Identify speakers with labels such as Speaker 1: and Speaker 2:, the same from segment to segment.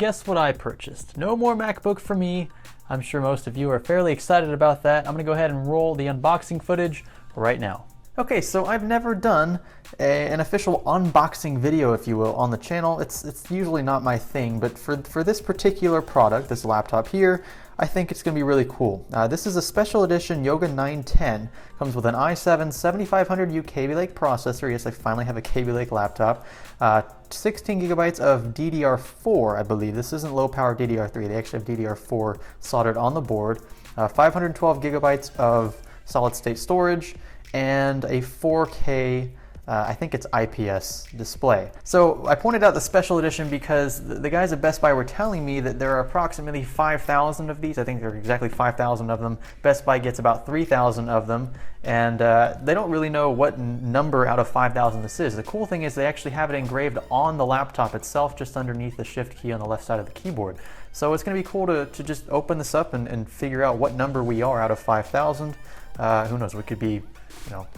Speaker 1: guess what I purchased? No more MacBook for me. I'm sure most of you are fairly excited about that. I'm gonna go ahead and roll the unboxing footage right now. Okay, so I've never done an official unboxing video, if you will, on the channel. It's usually not my thing, but for this particular product, this laptop here, I think it's going to be really cool. This is a special edition Yoga 910. Comes with an i7 7500U Kaby Lake processor. Yes, I finally have a Kaby Lake laptop. 16 gigabytes of DDR4, I believe. This isn't low power DDR3. They actually have DDR4 soldered on the board. 512 gigabytes of solid state storage, and a 4K, I think it's IPS display. So I pointed out the special edition because the guys at Best Buy were telling me that there are approximately 5,000 of these. I think there are exactly 5,000 of them. Best Buy gets about 3,000 of them, and they don't really know what number out of 5,000 this is. The cool thing is they actually have it engraved on the laptop itself, just underneath the shift key on the left side of the keyboard. So it's going to be cool to just open this up and figure out what number we are out of 5,000. Who knows, we could be,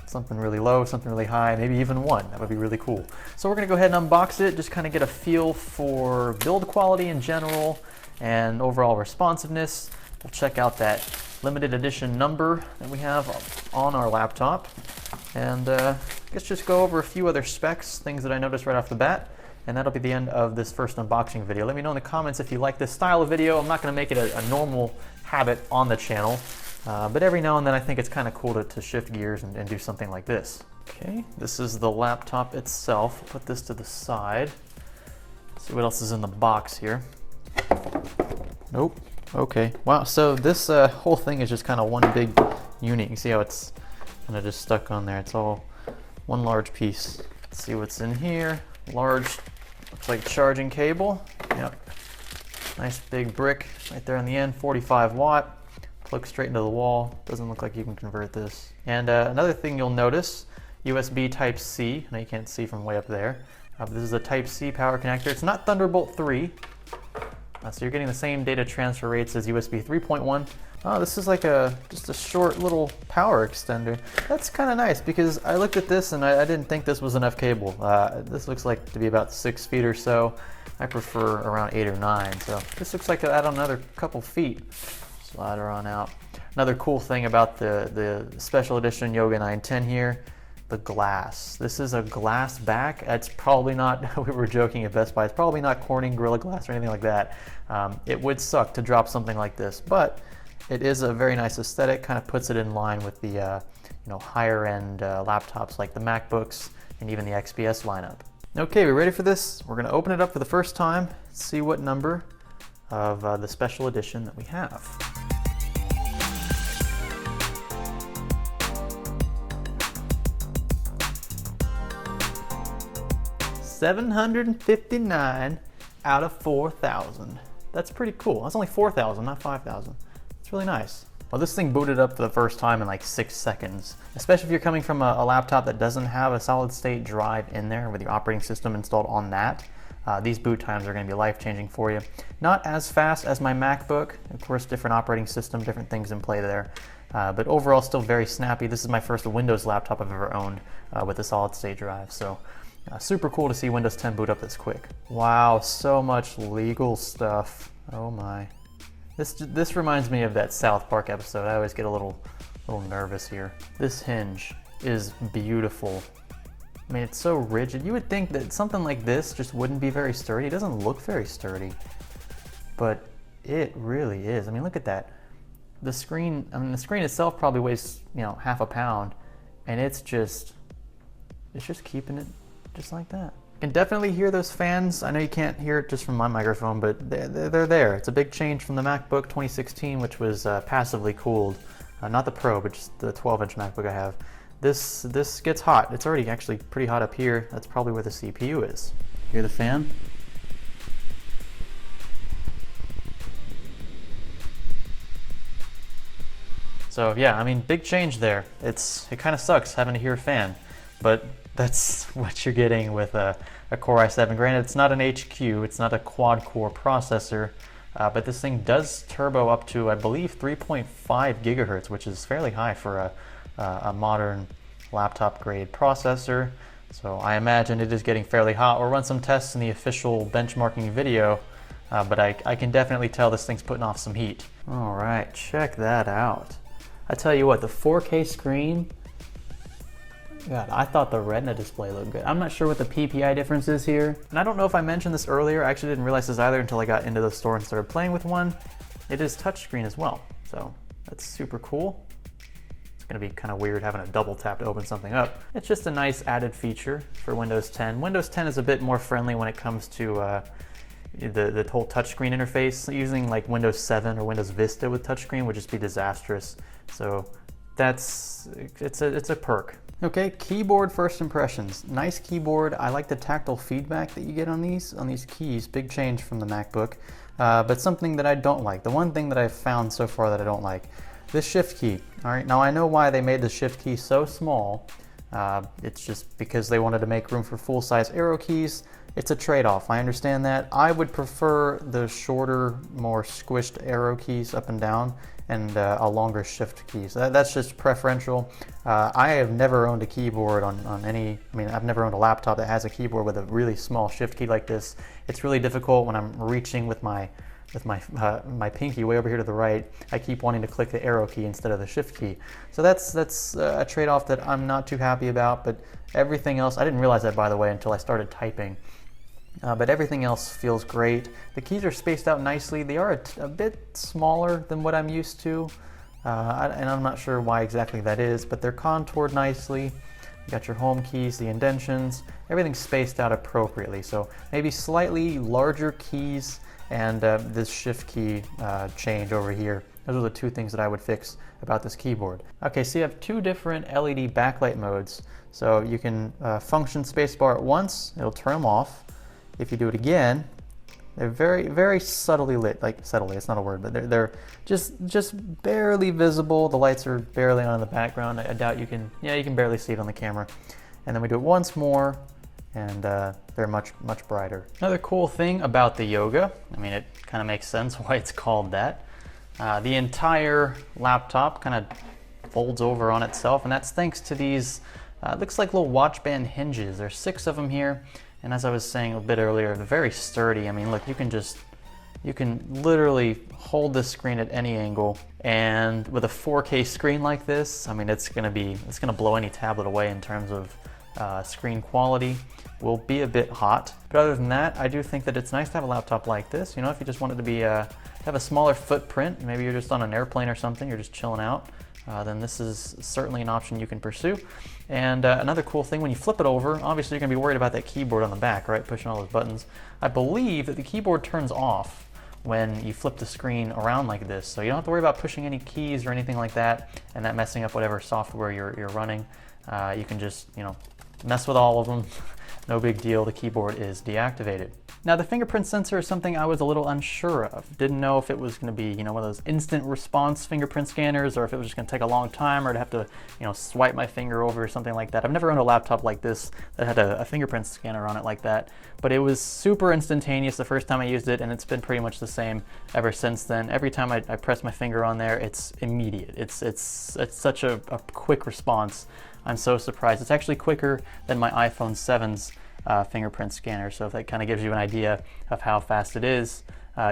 Speaker 1: something really low, something really high, maybe even one. That would be really cool. So we're going to go ahead and unbox it, just kind of get a feel for build quality in general and overall responsiveness. We'll check out that limited edition number that we have on our laptop, and let's just go over a few other specs, things that I noticed right off the bat. And that'll be the end of this first unboxing video. Let me know in the comments if you like this style of video. I'm not going to make it a normal habit on the channel. But every now and then I think it's kind of cool to shift gears and do something like this. Okay, this is the laptop itself. Put this to the side. See what else is in the box here. Nope. Okay. Wow, so this whole thing is just kind of one big unit. You can see how it's kind of just stuck on there. It's all one large piece. Let's see what's in here. Large, looks like charging cable. Yep. Nice big brick right there on the end, 45 watt. Plugs straight into the wall. Doesn't look like you can convert this. And another thing you'll notice, USB Type-C. I know you can't see from way up there. But this is a Type-C power connector. It's not Thunderbolt 3. So you're getting the same data transfer rates as USB 3.1. Oh, this is like just a short little power extender. That's kind of nice because I looked at this and I didn't think this was enough cable. This looks like to be about 6 feet or so. I prefer around 8 or 9. So this looks like add another couple feet. Slide her on out. Another cool thing about the special edition Yoga 910 here, the glass. This is a glass back. It's probably not, we were joking at Best Buy, it's probably not Corning Gorilla Glass or anything like that. It would suck to drop something like this, but it is a very nice aesthetic, kind of puts it in line with the higher end laptops like the MacBooks and even the XPS lineup. Okay, we ready for this? We're going to open it up for the first time, see what number of the special edition that we have. $759 out of 4,000. That's pretty cool. That's only 4,000, not 5,000. It's really nice. Well, this thing booted up for the first time in like 6 seconds, especially if you're coming from a laptop that doesn't have a solid state drive in there with your operating system installed on that. These boot times are going to be life-changing for you. Not as fast as my MacBook. Of course, different operating system, different things in play there. But overall, still very snappy. This is my first Windows laptop I've ever owned with a solid-state drive. So super cool to see Windows 10 boot up this quick. Wow, so much legal stuff. Oh my. This reminds me of that South Park episode. I always get a little nervous here. This hinge is beautiful. I mean, it's so rigid. You would think that something like this just wouldn't be very sturdy. It doesn't look very sturdy, but it really is. I mean, look at that. The screen itself probably weighs, half a pound, and it's just keeping it just like that. You can definitely hear those fans. I know you can't hear it just from my microphone, but they're there. It's a big change from the MacBook 2016, which was passively cooled. Not the Pro, but just the 12-inch MacBook I have. This gets hot. It's already actually pretty hot up here. That's probably where the CPU is. Hear the fan? So yeah, I mean, big change there. It kind of sucks having to hear a fan, but that's what you're getting with a Core i7. Granted, it's not an HQ, it's not a quad-core processor, but this thing does turbo up to, I believe, 3.5 gigahertz, which is fairly high for a modern laptop-grade processor. So I imagine it is getting fairly hot. We'll run some tests in the official benchmarking video but I can definitely tell this thing's putting off some heat. All right, check that out. I tell you what, the 4K screen, God, I thought the Retina display looked good. I'm not sure what the PPI difference is here. And I don't know if I mentioned this earlier. I actually didn't realize this either until I got into the store and started playing with one. It is touchscreen as well, so that's super cool. It's gonna be kind of weird having a double tap to open something up. It's just a nice added feature for Windows 10. Windows 10 is a bit more friendly when it comes to the whole touchscreen interface. Using like Windows 7 or Windows Vista with touchscreen would just be disastrous. So it's a perk. Okay, keyboard first impressions. Nice keyboard. I like the tactile feedback that you get on these keys. Big change from the MacBook. But something that I don't like. The one thing that I've found so far that I don't like, this shift key. All right, now I know why they made the shift key so small. It's just because they wanted to make room for full-size arrow keys. It's a trade-off, I understand that. I would prefer the shorter, more squished arrow keys up and down and a longer shift key. So that's just preferential. I have never owned a keyboard on any, I've never owned a laptop that has a keyboard with a really small shift key like this. It's really difficult when I'm reaching with my pinky way over here to the right. I keep wanting to click the arrow key instead of the shift key. So that's a trade-off that I'm not too happy about, but everything else, I didn't realize that, by the way, until I started typing. But everything else feels great. The keys are spaced out nicely. They are a bit smaller than what I'm used to, and I'm not sure why exactly that is, but they're contoured nicely. You got your home keys, the indentions, everything's spaced out appropriately. So maybe slightly larger keys and this shift key change over here. Those are the two things that I would fix about this keyboard. Okay, so you have two different LED backlight modes. So you can function spacebar at once, it'll turn them off. If you do it again, they're very, very subtly lit. Like subtly, it's not a word, but they're just barely visible. The lights are barely on in the background. I doubt you can, yeah, you can barely see it on the camera. And then we do it once more, and they're much brighter. Another cool thing about the Yoga, it kind of makes sense why it's called that. The entire laptop kind of folds over on itself, and that's thanks to these, looks like little watch band hinges. There's 6 of them here. And as I was saying a bit earlier, they're very sturdy. Look, you can literally hold this screen at any angle, and with a 4K screen like this, it's gonna blow any tablet away in terms of screen quality. Will be a bit hot, but other than that, I do think that it's nice to have a laptop like this. If you just want it to be have a smaller footprint, maybe you're just on an airplane or something, you're just chilling out. Then this is certainly an option you can pursue. And another cool thing, when you flip it over, obviously you're going to be worried about that keyboard on the back, right? Pushing all those buttons. I believe that the keyboard turns off when you flip the screen around like this. So you don't have to worry about pushing any keys or anything like that and that messing up whatever software you're running. You can just, mess with all of them. No big deal, the keyboard is deactivated. Now the fingerprint sensor is something I was a little unsure of. Didn't know if it was going to be, one of those instant response fingerprint scanners, or if it was just going to take a long time, or to have to, swipe my finger over or something like that. I've never owned a laptop like this that had a fingerprint scanner on it like that, but it was super instantaneous the first time I used it, and it's been pretty much the same ever since then. Every time I press my finger on there, it's immediate. It's such a quick response. I'm so surprised. It's actually quicker than my iPhone 7's fingerprint scanner, so if that kind of gives you an idea of how fast it is,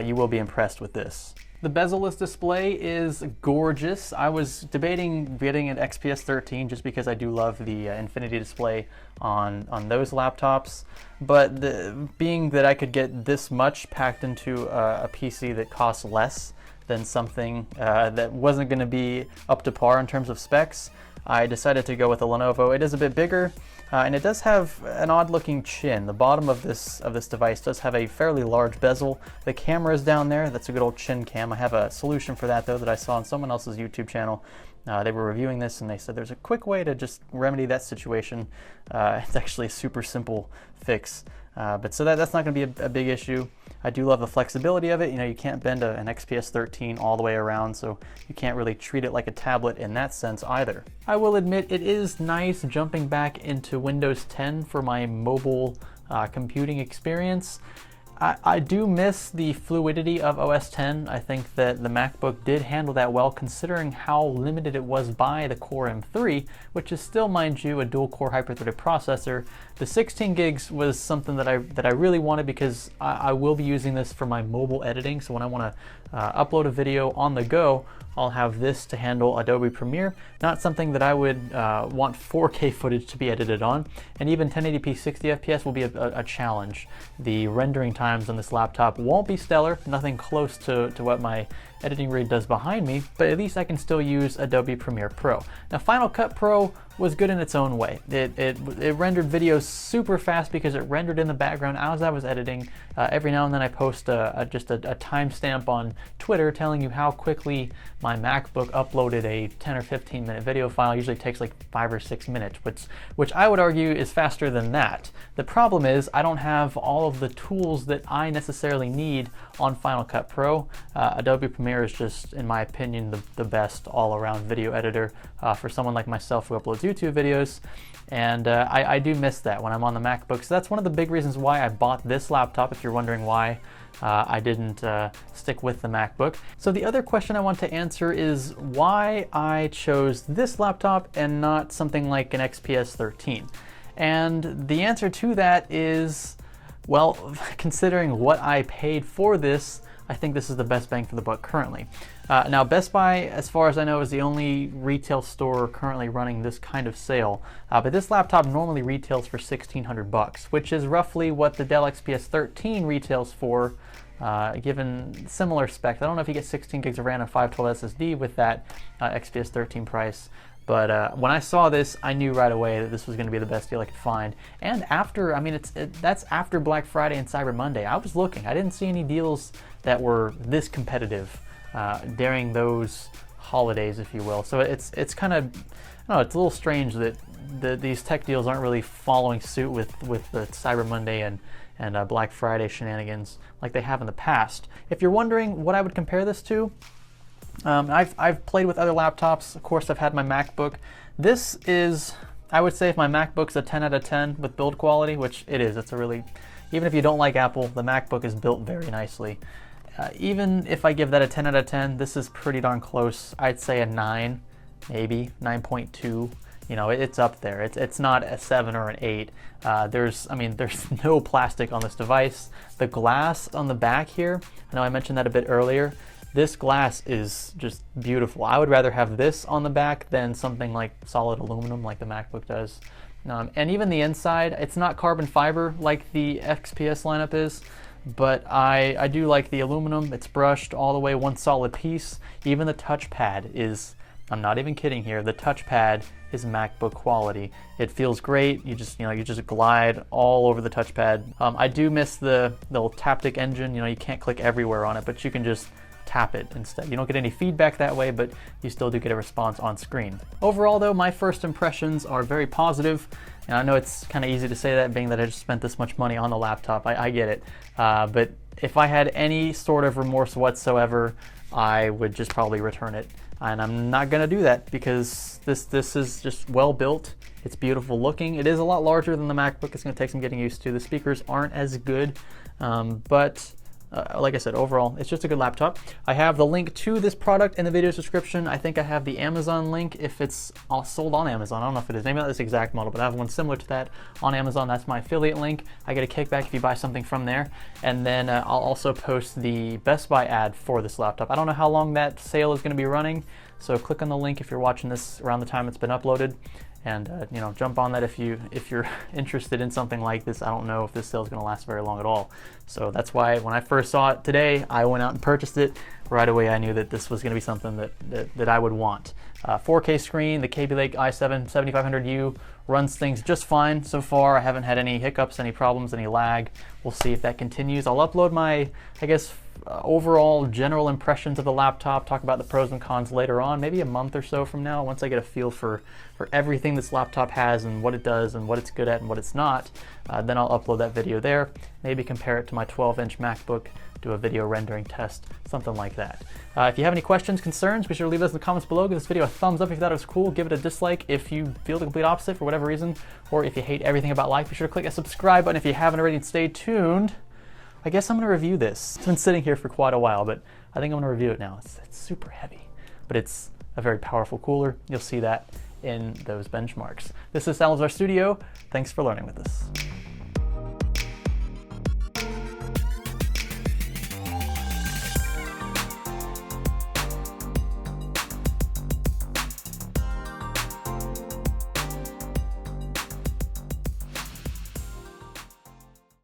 Speaker 1: you will be impressed with this. The bezel-less display is gorgeous. I was debating getting an XPS 13 just because I do love the Infinity display on those laptops, but being that I could get this much packed into a PC that costs less than something that wasn't going to be up to par in terms of specs, I decided to go with a Lenovo. It is a bit bigger, and it does have an odd-looking chin. The bottom of this device does have a fairly large bezel. The camera is down there. That's a good old chin cam. I have a solution for that, though, that I saw on someone else's YouTube channel. They were reviewing this, and they said there's a quick way to just remedy that situation. It's actually a super simple fix. But so that's not going to be a big issue. I do love the flexibility of it. You can't bend an XPS 13 all the way around, so you can't really treat it like a tablet in that sense either. I will admit it is nice jumping back into Windows 10 for my mobile computing experience. I do miss the fluidity of OS X. I think that the MacBook did handle that well, considering how limited it was by the Core M3, which is still, mind you, a dual-core hyper-threaded processor. The 16 gigs was something that I really wanted because I will be using this for my mobile editing. So when I want to upload a video on the go, I'll have this to handle Adobe Premiere. Not something that I would want 4K footage to be edited on, and even 1080p 60 FPS will be a challenge. The rendering times on this laptop won't be stellar, nothing close to what my editing rig does behind me, but at least I can still use Adobe Premiere Pro. Now, Final Cut Pro was good in its own way. It rendered videos super fast because it rendered in the background as I was editing. Every now and then I post just a timestamp on Twitter telling you how quickly my MacBook uploaded a 10 or 15 minute video file. It usually takes like 5 or 6 minutes, which I would argue is faster than that. The problem is I don't have all of the tools that I necessarily need on Final Cut Pro. Adobe Premiere is just, in my opinion, the best all-around video editor for someone like myself who uploads YouTube videos, and I do miss that when I'm on the MacBook. So that's one of the big reasons why I bought this laptop, if you're wondering why I didn't stick with the MacBook. So the other question I want to answer is why I chose this laptop and not something like an XPS 13. And the answer to that is, well, considering what I paid for this, I think this is the best bang for the buck currently. Now, Best Buy, as far as I know, is the only retail store currently running this kind of sale. But this laptop normally retails for $1,600, which is roughly what the Dell XPS 13 retails for, given similar specs. I don't know if you get 16 gigs of RAM and 512 SSD with that XPS 13 price. But when I saw this, I knew right away that this was going to be the best deal I could find. And after, I mean, that's after Black Friday and Cyber Monday. I was looking. I didn't see any deals that were this competitive during those holidays, if you will. So it's kind of, I don't know, it's a little strange that these tech deals aren't really following suit with the Cyber Monday and Black Friday shenanigans like they have in the past. If you're wondering what I would compare this to, I've played with other laptops. Of course, I've had my MacBook. This is, I would say, if my MacBook's a 10 out of 10 with build quality, which it is. It's a really, even if you don't like Apple, the MacBook is built very nicely. Even if I give that a 10 out of 10, this is pretty darn close. I'd say a 9, maybe 9.2. You know, it's up there. It's not a 7 or an 8. There's no plastic on this device. The glass on the back here, I know I mentioned that a bit earlier. This glass is just beautiful. I would rather have this on the back than something like solid aluminum like the MacBook does. And even the inside, it's not carbon fiber like the XPS lineup is, but I do like the aluminum. It's brushed all the way, one solid piece. Even the touchpad is, I'm not even kidding here, the touchpad is MacBook quality. It feels great. You just glide all over the touchpad. I do miss the little Taptic engine. You can't click everywhere on it, but you can just tap it instead. You don't get any feedback that way, but you still do get a response on screen. Overall though, my first impressions are very positive, and I know it's kind of easy to say that being that I just spent this much money on the laptop. I get it, but if I had any sort of remorse whatsoever, I would just probably return it, and I'm not gonna do that because this is just well built. It's beautiful looking. It is a lot larger than the MacBook. It's gonna take some getting used to. The speakers aren't as good, but like I said, overall, it's just a good laptop. I have the link to this product in the video description. I think I have the Amazon link if it's all sold on Amazon. I don't know if it is. Maybe not this exact model, but I have one similar to that on Amazon. That's my affiliate link. I get a kickback if you buy something from there. And then I'll also post the Best Buy ad for this laptop. I don't know how long that sale is going to be running, so click on the link if you're watching this around the time it's been uploaded. And jump on that if you're interested in something like this. I don't know if this sale is going to last very long at all. So that's why when I first saw it today, I went out and purchased it. Right away I knew that this was going to be something that I would want. 4K screen, the Kaby Lake i7 7500U runs things just fine so far. I haven't had any hiccups, any problems, any lag. We'll see if that continues. I'll upload my, overall general impressions of the laptop, talk about the pros and cons later on, maybe a month or so from now, once I get a feel for everything this laptop has and what it does and what it's good at and what it's not. Then I'll upload that video there, maybe compare it to my 12-inch MacBook, do a video rendering test, something like that. If you have any questions, concerns, be sure to leave those in the comments below. Give this video a thumbs up if you thought it was cool. Give it a dislike if you feel the complete opposite for whatever reason, or if you hate everything about life. Be sure to click that subscribe button if you haven't already, and stay tuned. I guess I'm gonna review this. It's been sitting here for quite a while, but I think I'm gonna review it now. It's super heavy, but it's a very powerful cooler. You'll see that in those benchmarks. This is Salazar Studio. Thanks for learning with us.